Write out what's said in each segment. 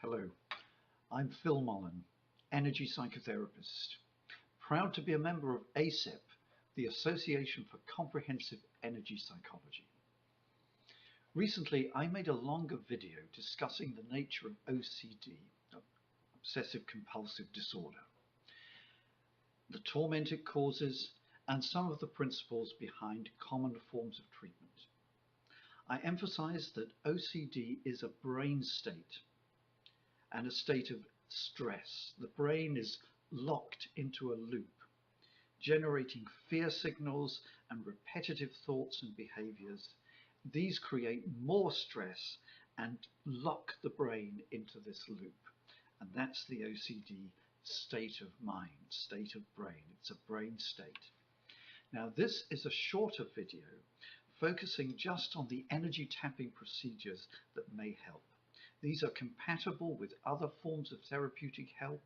Hello, I'm Phil Mullen, energy psychotherapist, proud to be a member of ACEP, the Association for Comprehensive Energy Psychology. Recently, I made a longer video discussing the nature of OCD, obsessive compulsive disorder, the torment it causes, and some of the principles behind common forms of treatment. I emphasize that OCD is a brain state and a state of stress. The brain is locked into a loop, generating fear signals and repetitive thoughts and behaviors. These create more stress and lock the brain into this loop. And that's the OCD state of mind, state of brain. It's a brain state. Now, this is a shorter video focusing just on the energy tapping procedures that may help. These are compatible with other forms of therapeutic help,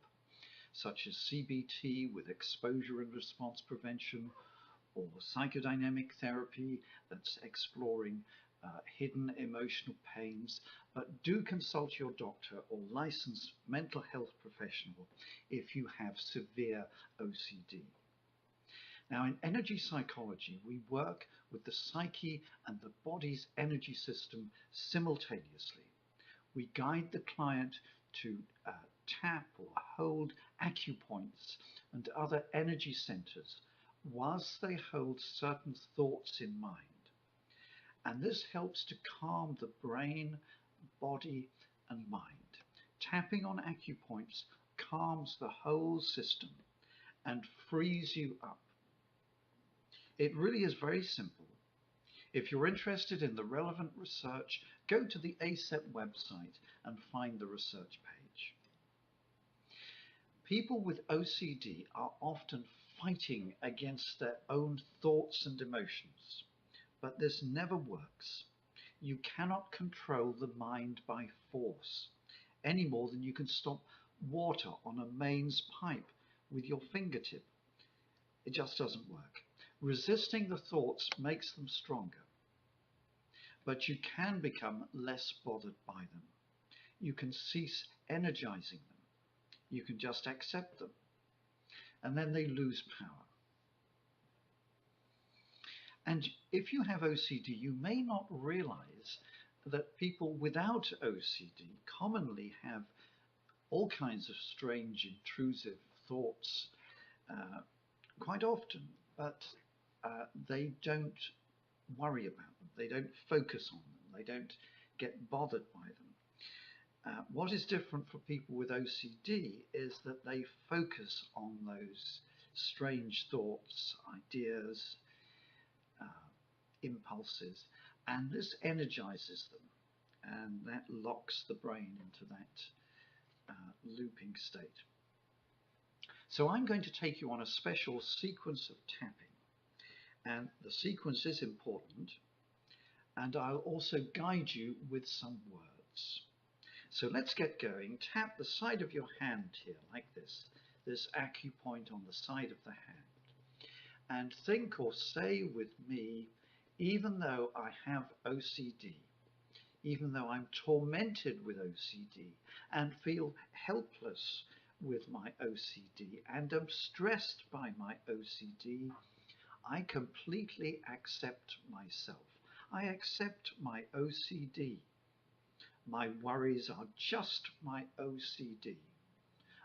such as CBT with exposure and response prevention, or psychodynamic therapy that's exploring hidden emotional pains. But do consult your doctor or licensed mental health professional if you have severe OCD. Now, in energy psychology, we work with the psyche and the body's energy system simultaneously. We guide the client to tap or hold acupoints and other energy centers whilst they hold certain thoughts in mind. And this helps to calm the brain, body, and mind. Tapping on acupoints calms the whole system and frees you up. It really is very simple. If you're interested in the relevant research, go to the ACEP website and find the research page. People with OCD are often fighting against their own thoughts and emotions, but this never works. You cannot control the mind by force, any more than you can stop water on a mains pipe with your fingertip. It just doesn't work. Resisting the thoughts makes them stronger. But you can become less bothered by them. You can cease energizing them. You can just accept them. And then they lose power. And if you have OCD, you may not realize that people without OCD commonly have all kinds of strange, intrusive thoughts quite often, but they don't worry about them. They don't focus on them. They don't get bothered by them. What is different for people with OCD is that they focus on those strange thoughts, ideas, impulses, and this energizes them, and that locks the brain into that looping state. So I'm going to take you on a special sequence of tapping, and the sequence is important, and I'll also guide you with some words. So let's get going. Tap the side of your hand here like this acupoint on the side of the hand, and think or say with me, even though I have OCD, even though I'm tormented with OCD and feel helpless with my OCD and am stressed by my OCD, I completely accept myself. I accept my OCD. My worries are just my OCD.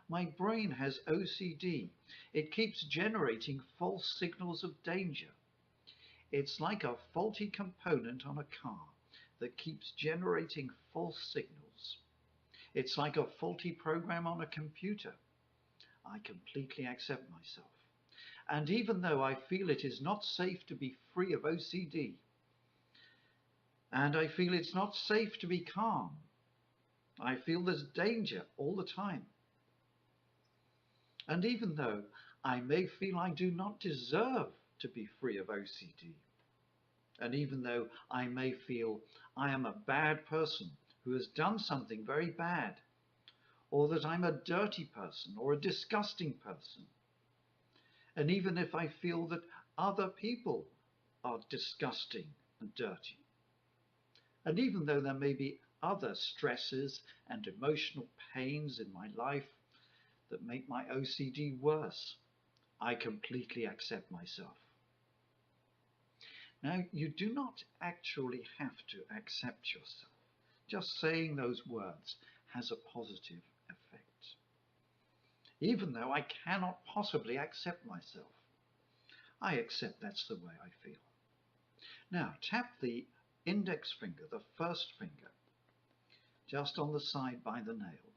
My brain has OCD. It keeps generating false signals of danger. It's like a faulty component on a car that keeps generating false signals. It's like a faulty program on a computer. I completely accept myself. And even though I feel it is not safe to be free of OCD, and I feel it's not safe to be calm, I feel there's danger all the time. And even though I may feel I do not deserve to be free of OCD, and even though I may feel I am a bad person who has done something very bad, or that I'm a dirty person or a disgusting person, and even if I feel that other people are disgusting and dirty, and even though there may be other stresses and emotional pains in my life that make my OCD worse, I completely accept myself. Now, you do not actually have to accept yourself. Just saying those words has a positive effect. Even though I cannot possibly accept myself, I accept that's the way I feel. Now, tap the index finger, the first finger, just on the side by the nail.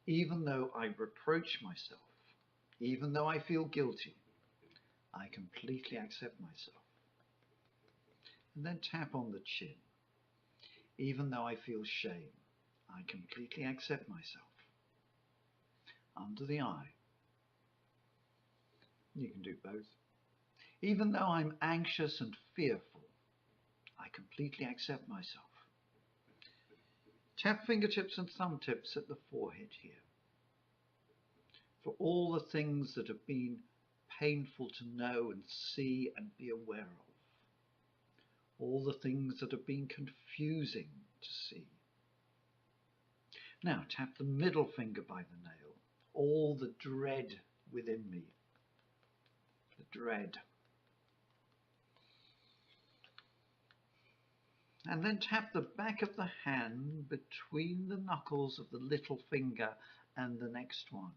Even though I reproach myself, even though I feel guilty, I completely accept myself. And then tap on the chin. Even though I feel shame, I completely accept myself. Under the eye. You can do both. Even though I'm anxious and fearful, I completely accept myself. Tap fingertips and thumb tips at the forehead here. For all the things that have been painful to know and see and be aware of. All the things that have been confusing to see. Now tap the middle finger by the nail. All the dread within me. The dread. And then tap the back of the hand between the knuckles of the little finger and the next one.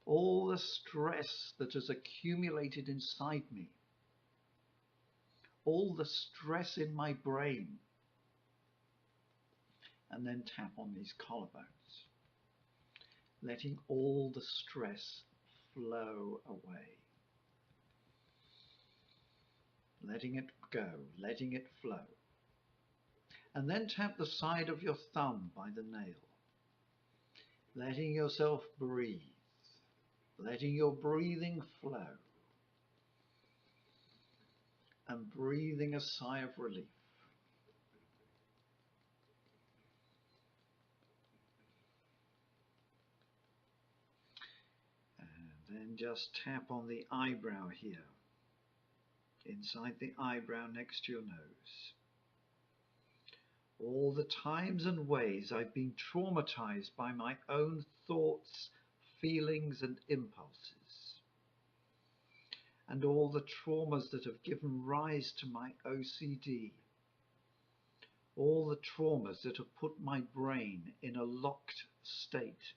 All the stress that has accumulated inside me. All the stress in my brain. And then tap on these collarbones, letting all the stress flow away. Letting it go, letting it flow. And then tap the side of your thumb by the nail, letting yourself breathe, letting your breathing flow, and breathing a sigh of relief. And then just tap on the eyebrow here, inside the eyebrow next to your nose. All the times and ways I've been traumatized by my own thoughts, feelings and impulses. And all the traumas that have given rise to my OCD. All the traumas that have put my brain in a locked state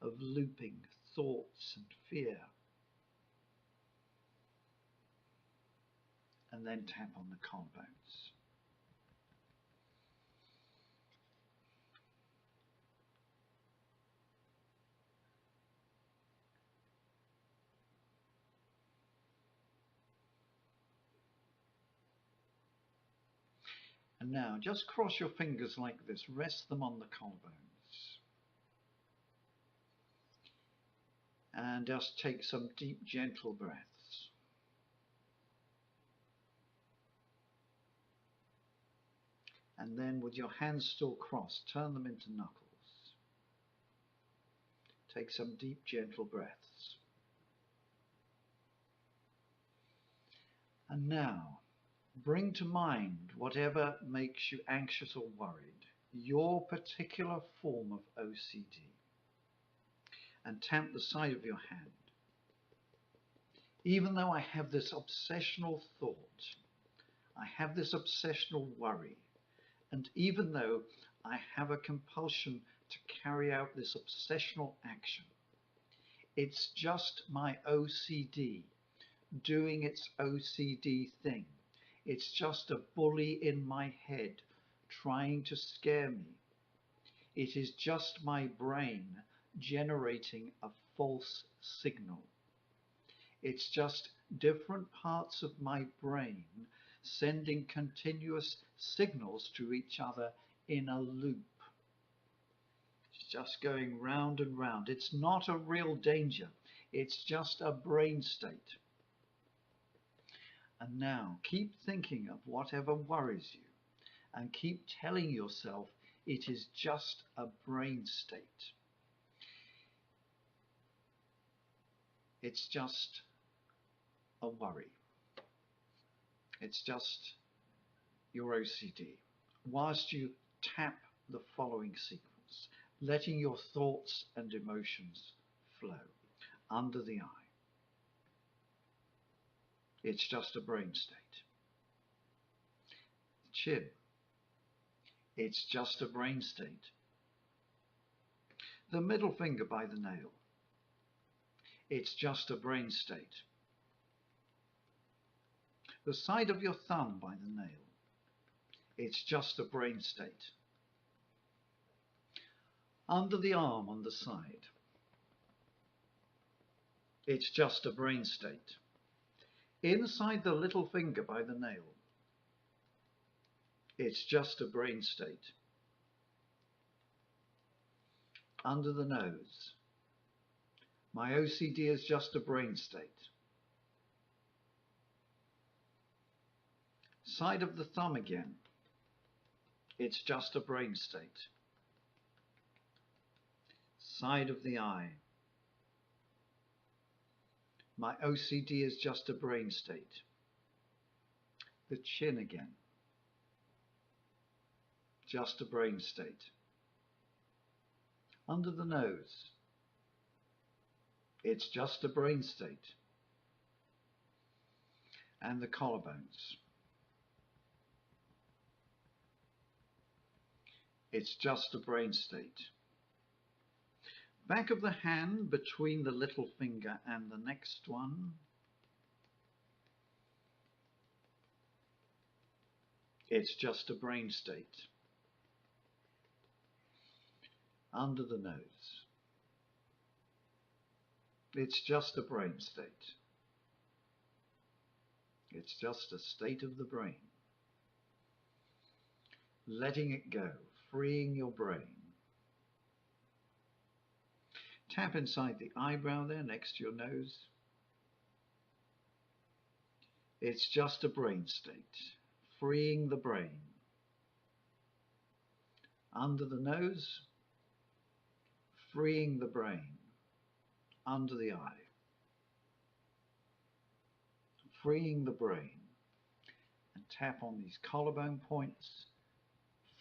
of looping thoughts and fear. And then tap on the collarbones. And now just cross your fingers like this, rest them on the collarbones. And just take some deep, gentle breaths. And then with your hands still crossed, turn them into knuckles. Take some deep, gentle breaths. And now, bring to mind whatever makes you anxious or worried, your particular form of OCD, and tap the side of your hand. Even though I have this obsessional thought, I have this obsessional worry, and even though I have a compulsion to carry out this obsessional action, it's just my OCD doing its OCD thing. It's just a bully in my head trying to scare me. It is just my brain generating a false signal. It's just different parts of my brain sending continuous signals to each other in a loop. It's just going round and round. It's not a real danger. It's just a brain state. And now keep thinking of whatever worries you and keep telling yourself it is just a brain state. It's just a worry. It's just your OCD. whilst you tap the following sequence, letting your thoughts and emotions flow. Under the eye. It's just a brain state. Chin. It's just a brain state. The middle finger by the nail. It's just a brain state. The side of your thumb by the nail. It's just a brain state. Under the arm on the side. It's just a brain state. Inside the little finger by the nail. It's just a brain state. Under the nose. My OCD is just a brain state. Side of the thumb again. It's just a brain state. Side of the eye. My OCD is just a brain state. The chin again. Just a brain state. Under the nose. It's just a brain state. And the collarbones. It's just a brain state. Back of the hand between the little finger and the next one. It's just a brain state. Under the nose. It's just a brain state. It's just a state of the brain. Letting it go, freeing your brain. Tap inside the eyebrow there next to your nose. It's just a brain state, freeing the brain. Under the nose, freeing the brain. Under the eye, freeing the brain. And tap on these collarbone points,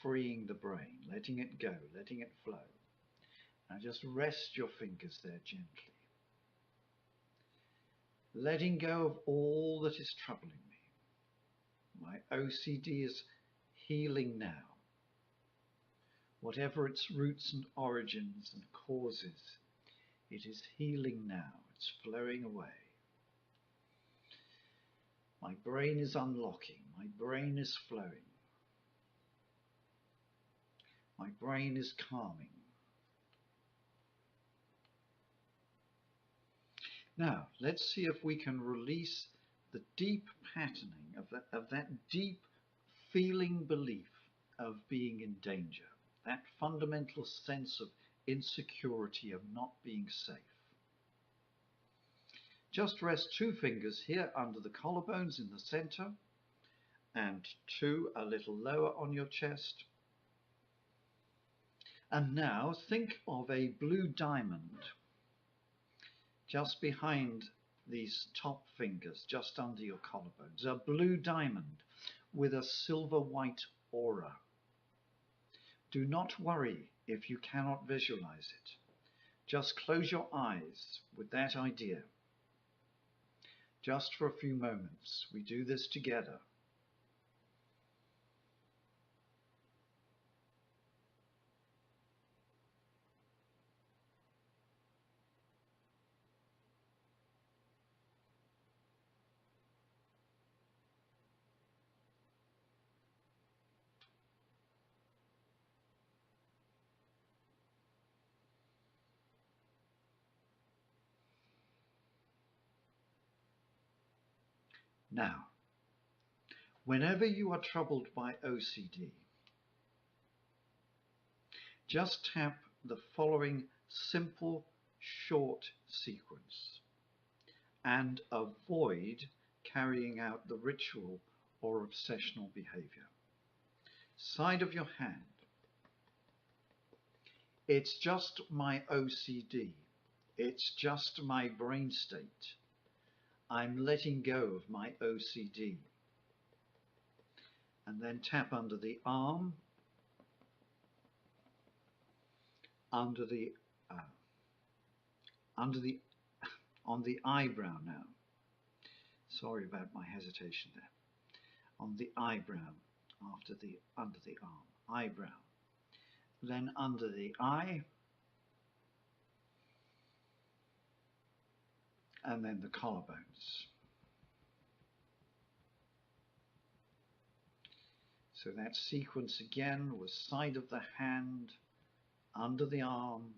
freeing the brain, letting it go, letting it flow. Now just rest your fingers there gently. Letting go of all that is troubling me. My OCD is healing now. Whatever its roots and origins and causes, it is healing now. It's flowing away. My brain is unlocking. My brain is flowing. My brain is calming. Now, let's see if we can release the deep patterning of that deep feeling belief of being in danger, that fundamental sense of insecurity, of not being safe. Just rest two fingers here under the collarbones in the center, and two a little lower on your chest. And now think of a blue diamond just behind these top fingers, just under your collarbones, a blue diamond with a silver white aura. Do not worry if you cannot visualize it. Just close your eyes with that idea. Just for a few moments, we do this together. Now, whenever you are troubled by OCD, just tap the following simple, short sequence and avoid carrying out the ritual or obsessional behavior. Side of your hand. It's just my OCD. It's just my brain state. I'm letting go of my OCD. and then tap under the arm, under the on the eyebrow now. Sorry about my hesitation there. On the eyebrow, under the arm, eyebrow, then under the eye, and then the collarbones. So that sequence again was side of the hand, under the arm,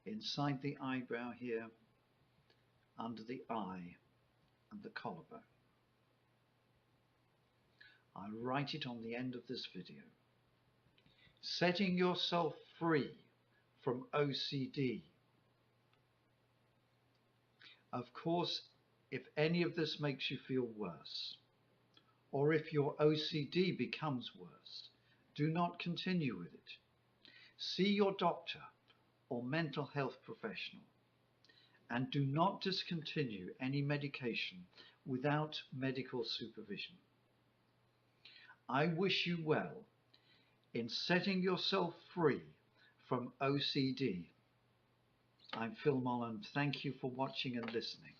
inside the eyebrow here, under the eye, and the collarbone. I'll write it on the end of this video. Setting yourself free from OCD. Of course, if any of this makes you feel worse, or if your OCD becomes worse, do not continue with it. See your doctor or mental health professional, and do not discontinue any medication without medical supervision. I wish you well in setting yourself free from OCD. I'm Phil Mullen. Thank you for watching and listening.